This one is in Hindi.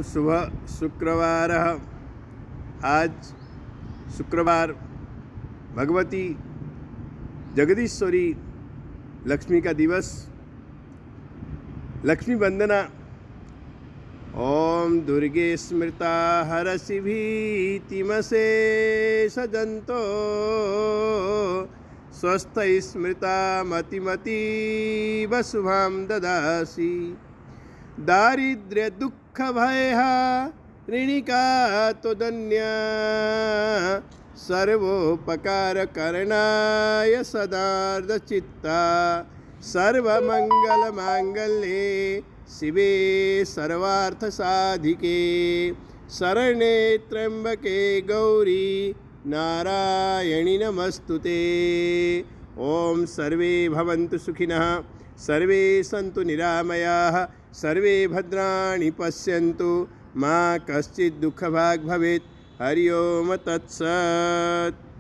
शुभ शुक्रवार। आज शुक्रवार भगवती जगदीश्वरी लक्ष्मी का दिवस, लक्ष्मी वंदना। ओम दुर्गे स्मृता हरसि भीतिमशेषजन्तो स्वस्थ स्मृता मतिमतीव शुभां ददासि। दारिद्र्य दुःख भयहा ऋणिका त्वदन्या सर्वोपकार करणाय सदार्धचित्ता। सर्वमंगल मांगल्ये शिवे सर्वार्थसाधिके शरण्ये त्र्यंबके गौरी नारायणि नमस्तुते। ओम सर्वे भवन्तु सुखिनः, सर्वे सन्तु निरामयाः, सर्वे भद्राणि पश्यन्तु, मा कश्चित् दुःखभाग् भवेत्। हरि ओम तत्सत्।